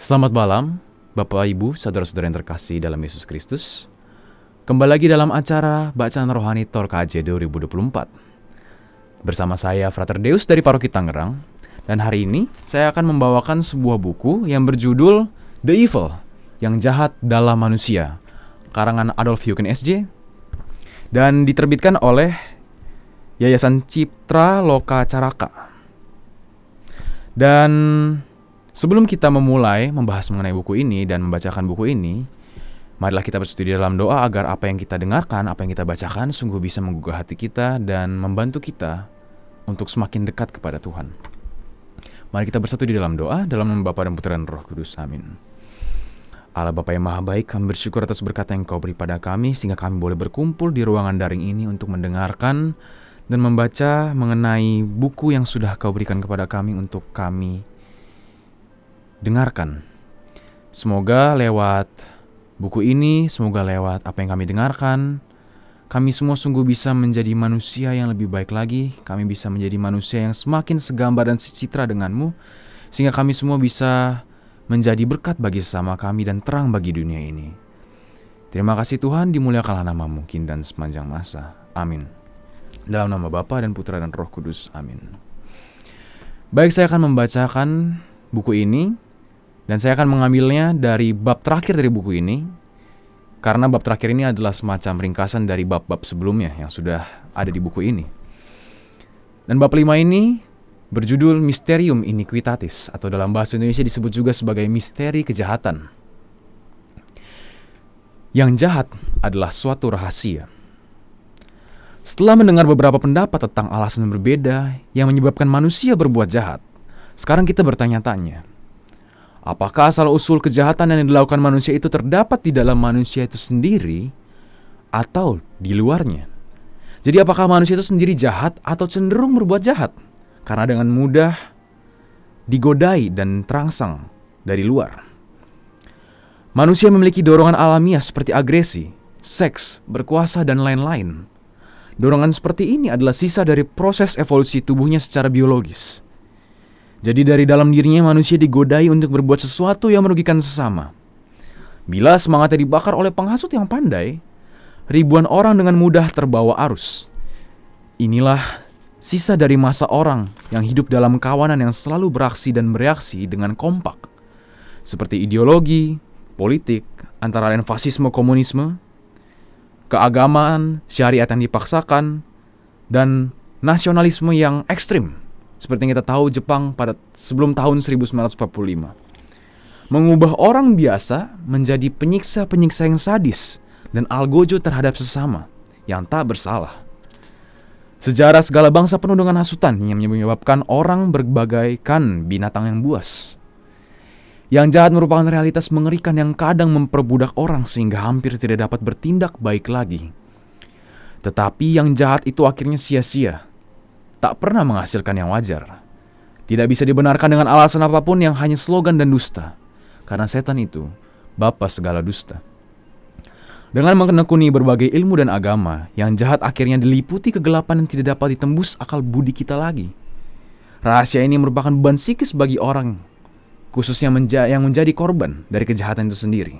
Selamat malam, Bapak Ibu, saudara-saudara yang terkasih dalam Yesus Kristus. Kembali lagi dalam acara Bacaan Rohani Tor KJ 2024. Bersama saya, Frater Deus dari Paroki Tangerang. Dan hari ini, saya akan membawakan sebuah buku yang berjudul The Evil, yang jahat dalam manusia, karangan Adolf Eucken SJ, dan diterbitkan oleh Yayasan Citra Loka Caraka. Dan sebelum kita memulai membahas mengenai buku ini dan membacakan buku ini, marilah kita bersatu di dalam doa agar apa yang kita dengarkan, apa yang kita bacakan sungguh bisa menggugah hati kita dan membantu kita untuk semakin dekat kepada Tuhan. Mari kita bersatu di dalam doa, dalam nama Bapa dan Putra dan Roh Kudus. Amin. Allah Bapa yang Maha Baik, kami bersyukur atas berkat yang Kau beri pada kami, sehingga kami boleh berkumpul di ruangan daring ini untuk mendengarkan dan membaca mengenai buku yang sudah Kau berikan kepada kami untuk kami dengarkan. Semoga lewat buku ini, semoga lewat apa yang kami dengarkan, kami semua sungguh bisa menjadi manusia yang lebih baik lagi. Kami bisa menjadi manusia yang semakin segambar dan secitra denganmu, sehingga kami semua bisa menjadi berkat bagi sesama kami dan terang bagi dunia ini. Terima kasih Tuhan, dimuliakanlah nama-Mu kini dan sepanjang masa. Amin. Dalam nama Bapa dan Putra dan Roh Kudus. Amin. Baik, saya akan membacakan buku ini, dan saya akan mengambilnya dari bab terakhir dari buku ini, karena bab terakhir ini adalah semacam ringkasan dari bab-bab sebelumnya yang sudah ada di buku ini. Dan bab 5 ini berjudul Mysterium Iniquitatis, atau dalam bahasa Indonesia disebut juga sebagai misteri kejahatan. Yang jahat adalah suatu rahasia. Setelah mendengar beberapa pendapat tentang alasan berbeda yang menyebabkan manusia berbuat jahat, sekarang kita bertanya-tanya, apakah asal-usul kejahatan yang dilakukan manusia itu terdapat di dalam manusia itu sendiri atau di luarnya? Jadi apakah manusia itu sendiri jahat atau cenderung berbuat jahat karena dengan mudah digodai dan terangsang dari luar? Manusia memiliki dorongan alamiah seperti agresi, seks, berkuasa, dan lain-lain. Dorongan seperti ini adalah sisa dari proses evolusi tubuhnya secara biologis. Jadi dari dalam dirinya manusia digodai untuk berbuat sesuatu yang merugikan sesama. Bila semangatnya dibakar oleh penghasut yang pandai, ribuan orang dengan mudah terbawa arus. Inilah sisa dari masa orang yang hidup dalam kawanan yang selalu beraksi dan bereaksi dengan kompak, seperti ideologi, politik, antara lain fasisme, komunisme, keagamaan, syariat yang dipaksakan, dan nasionalisme yang ekstrim. Seperti yang kita tahu Jepang pada sebelum tahun 1945. Mengubah orang biasa menjadi penyiksa-penyiksa yang sadis dan algojo terhadap sesama yang tak bersalah. Sejarah segala bangsa penuh dengan hasutan yang menyebabkan orang berbagaikan binatang yang buas. Yang jahat merupakan realitas mengerikan yang kadang memperbudak orang sehingga hampir tidak dapat bertindak baik lagi. Tetapi yang jahat itu akhirnya sia-sia, tak pernah menghasilkan yang wajar. Tidak bisa dibenarkan dengan alasan apapun yang hanya slogan dan dusta, karena setan itu bapa segala dusta. Dengan menekuni berbagai ilmu dan agama, yang jahat akhirnya diliputi kegelapan yang tidak dapat ditembus akal budi kita lagi. Rahasia ini merupakan beban psikis bagi orang, khususnya yang menjadi korban dari kejahatan itu sendiri.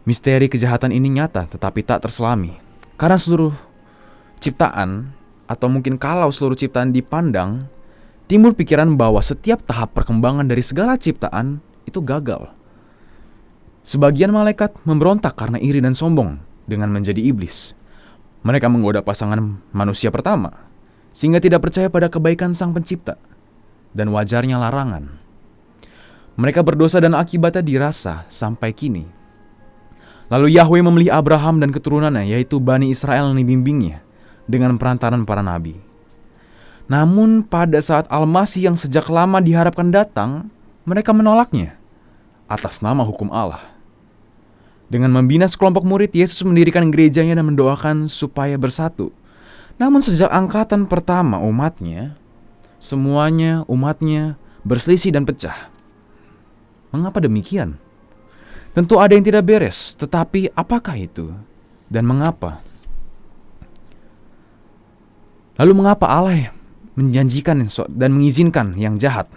Misteri kejahatan ini nyata tetapi tak terselami, karena seluruh ciptaan, atau mungkin kalau seluruh ciptaan dipandang, timbul pikiran bahwa setiap tahap perkembangan dari segala ciptaan itu gagal. Sebagian malaikat memberontak karena iri dan sombong dengan menjadi iblis. Mereka menggoda pasangan manusia pertama, sehingga tidak percaya pada kebaikan Sang Pencipta, dan wajarnya larangan. Mereka berdosa dan akibatnya dirasa sampai kini. Lalu Yahweh memilih Abraham dan keturunannya, yaitu Bani Israel yang dibimbingnya dengan perantaran para nabi. Namun pada saat Al-Masih yang sejak lama diharapkan datang, mereka menolaknya atas nama hukum Allah. Dengan membina sekelompok murid, Yesus mendirikan gerejanya dan mendoakan supaya bersatu. Namun sejak angkatan pertama umatnya berselisih dan pecah. Mengapa demikian? Tentu ada yang tidak beres, tetapi apakah itu dan mengapa? Lalu mengapa Allah menjanjikan dan mengizinkan yang jahat?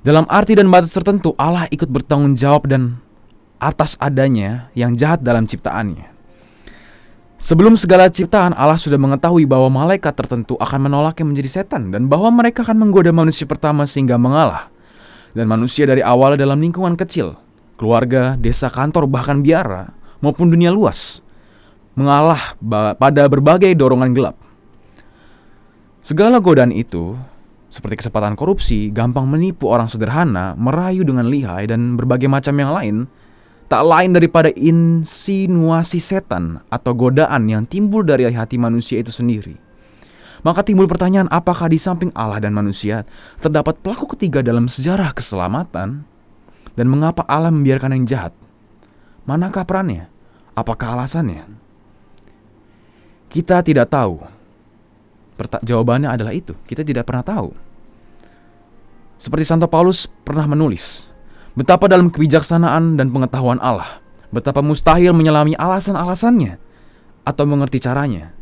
Dalam arti dan batas tertentu, Allah ikut bertanggung jawab dan atas adanya yang jahat dalam ciptaannya. Sebelum segala ciptaan, Allah sudah mengetahui bahwa malaikat tertentu akan menolaknya menjadi setan dan bahwa mereka akan menggoda manusia pertama sehingga mengalah. Dan manusia dari awal dalam lingkungan kecil, keluarga, desa, kantor, bahkan biara, maupun dunia luas, mengalah pada berbagai dorongan gelap. Segala godaan itu, seperti kesempatan korupsi, gampang menipu orang sederhana, merayu dengan lihai, dan berbagai macam yang lain, tak lain daripada insinuasi setan atau godaan yang timbul dari hati manusia itu sendiri. Maka timbul pertanyaan, apakah di samping Allah dan manusia terdapat pelaku ketiga dalam sejarah keselamatan? Dan mengapa Allah membiarkan yang jahat? Manakah perannya? Apakah alasannya? Kita tidak tahu. Jawabannya adalah itu, kita tidak pernah tahu. Seperti Santo Paulus pernah menulis, betapa dalam kebijaksanaan dan pengetahuan Allah, betapa mustahil menyelami alasan-alasannya atau mengerti caranya.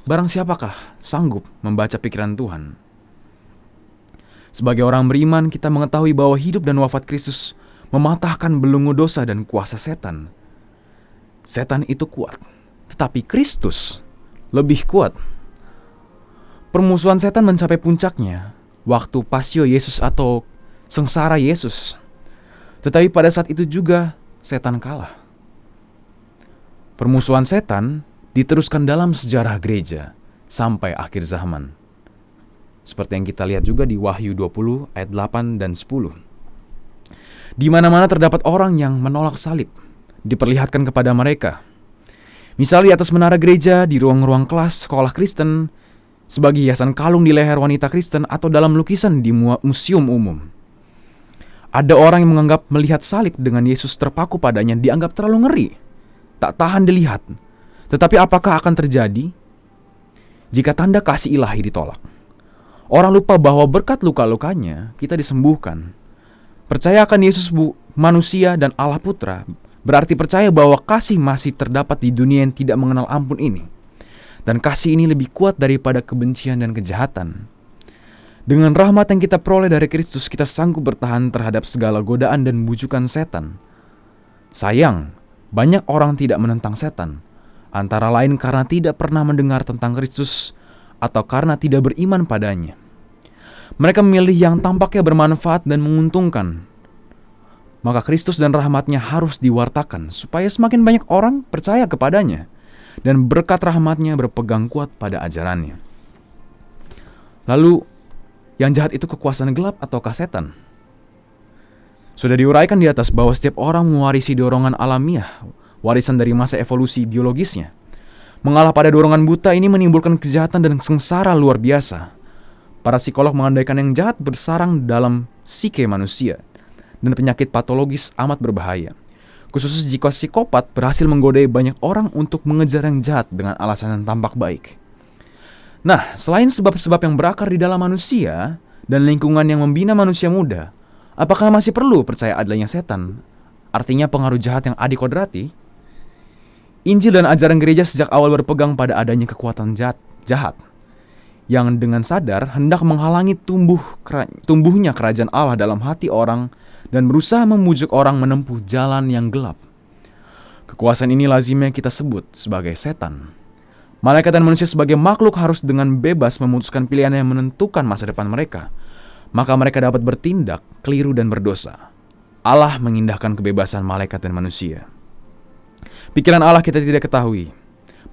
Barang siapakah sanggup membaca pikiran Tuhan? Sebagai orang beriman, kita mengetahui bahwa hidup dan wafat Kristus mematahkan belenggu dosa dan kuasa setan. Setan itu kuat, tetapi Kristus lebih kuat. Permusuhan setan mencapai puncaknya waktu pasio Yesus atau sengsara Yesus. Tetapi pada saat itu juga setan kalah. Permusuhan setan diteruskan dalam sejarah gereja sampai akhir zaman. Seperti yang kita lihat juga di Wahyu 20 ayat 8 dan 10. Di mana-mana terdapat orang yang menolak salib, diperlihatkan kepada mereka. Misal di atas menara gereja, di ruang-ruang kelas sekolah Kristen, sebagai hiasan kalung di leher wanita Kristen, atau dalam lukisan di museum umum. Ada orang yang menganggap melihat salib dengan Yesus terpaku padanya dianggap terlalu ngeri, tak tahan dilihat. Tetapi apakah akan terjadi jika tanda kasih ilahi ditolak? Orang lupa bahwa berkat luka-lukanya kita disembuhkan. Percaya akan Yesus manusia dan Allah Putra berarti percaya bahwa kasih masih terdapat di dunia yang tidak mengenal ampun ini. Dan kasih ini lebih kuat daripada kebencian dan kejahatan. Dengan rahmat yang kita peroleh dari Kristus, kita sanggup bertahan terhadap segala godaan dan bujukan setan. Sayang, banyak orang tidak menentang setan, antara lain karena tidak pernah mendengar tentang Kristus atau karena tidak beriman padanya. Mereka memilih yang tampaknya bermanfaat dan menguntungkan. Maka Kristus dan rahmatnya harus diwartakan supaya semakin banyak orang percaya kepadanya dan berkat rahmatnya berpegang kuat pada ajarannya. Lalu, yang jahat itu kekuasaan gelap ataukah setan? Sudah diuraikan di atas bahwa setiap orang mewarisi dorongan alamiah, warisan dari masa evolusi biologisnya. Mengalah pada dorongan buta ini menimbulkan kejahatan dan sengsara luar biasa. Para psikolog mengandaikan yang jahat bersarang dalam psike manusia, dan penyakit patologis amat berbahaya. Khususnya jika psikopat berhasil menggodai banyak orang untuk mengejar yang jahat dengan alasan yang tampak baik. Nah, selain sebab-sebab yang berakar di dalam manusia dan lingkungan yang membina manusia muda, apakah masih perlu percaya adanya setan? Artinya pengaruh jahat yang adikodrati? Injil dan ajaran gereja sejak awal berpegang pada adanya kekuatan jahat yang dengan sadar hendak menghalangi tumbuhnya kerajaan Allah dalam hati orang dan berusaha memujuk orang menempuh jalan yang gelap. Kekuasaan ini lazimnya kita sebut sebagai setan. Malaikat dan manusia sebagai makhluk harus dengan bebas memutuskan pilihan yang menentukan masa depan mereka. Maka mereka dapat bertindak keliru dan berdosa. Allah mengindahkan kebebasan malaikat dan manusia. Pikiran Allah kita tidak ketahui.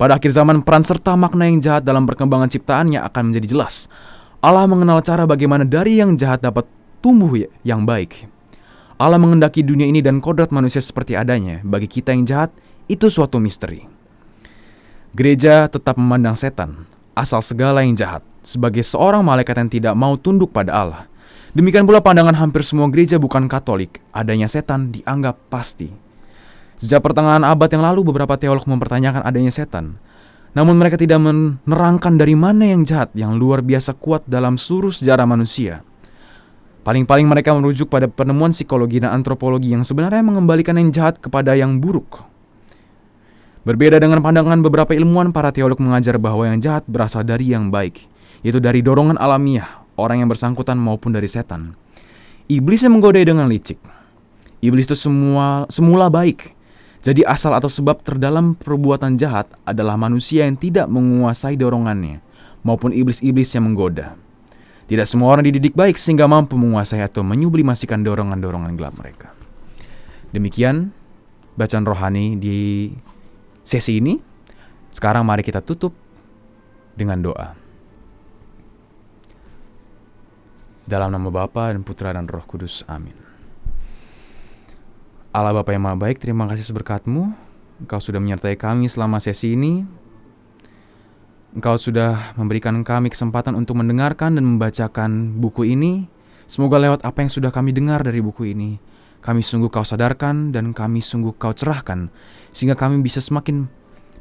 Pada akhir zaman, peran serta makna yang jahat dalam perkembangan ciptaannya akan menjadi jelas. Allah mengenal cara bagaimana dari yang jahat dapat tumbuh yang baik. Allah mengendaki dunia ini dan kodrat manusia seperti adanya. Bagi kita yang jahat, itu suatu misteri. Gereja tetap memandang setan, asal segala yang jahat, sebagai seorang malaikat yang tidak mau tunduk pada Allah. Demikian pula pandangan hampir semua gereja bukan Katolik, adanya setan dianggap pasti. Sejak pertengahan abad yang lalu, beberapa teolog mempertanyakan adanya setan. Namun mereka tidak menerangkan dari mana yang jahat yang luar biasa kuat dalam seluruh sejarah manusia. Paling-paling mereka merujuk pada penemuan psikologi dan antropologi yang sebenarnya mengembalikan yang jahat kepada yang buruk. Berbeda dengan pandangan beberapa ilmuwan, para teolog mengajar bahwa yang jahat berasal dari yang baik, yaitu dari dorongan alamiah orang yang bersangkutan maupun dari setan. Iblis yang menggodai dengan licik. Iblis itu semula baik. Jadi asal atau sebab terdalam perbuatan jahat adalah manusia yang tidak menguasai dorongannya, maupun iblis-iblis yang menggoda. Tidak semua orang dididik baik sehingga mampu menguasai atau menyublimasikan dorongan-dorongan gelap mereka. Demikian bacaan rohani di sesi ini. Sekarang mari kita tutup dengan doa. Dalam nama Bapa dan Putra dan Roh Kudus. Amin. Allah Bapa yang Maha Baik, terima kasih seberkat-Mu. Engkau sudah menyertai kami selama sesi ini. Engkau sudah memberikan kami kesempatan untuk mendengarkan dan membacakan buku ini. Semoga lewat apa yang sudah kami dengar dari buku ini, kami sungguh Kau sadarkan dan kami sungguh Kau cerahkan, sehingga kami bisa semakin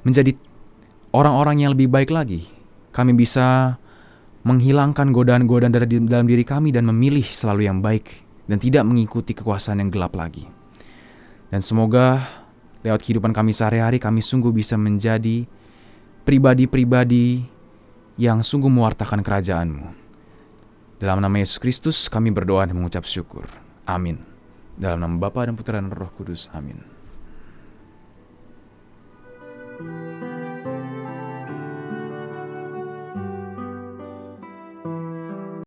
menjadi orang-orang yang lebih baik lagi. Kami bisa menghilangkan godaan-godaan dalam diri kami dan memilih selalu yang baik dan tidak mengikuti kekuasaan yang gelap lagi. Dan semoga lewat kehidupan kami sehari-hari kami sungguh bisa menjadi pribadi-pribadi yang sungguh mewartakan kerajaan-Mu. Dalam nama Yesus Kristus kami berdoa dan mengucap syukur. Amin. Dalam nama Bapa dan Putra dan Roh Kudus. Amin.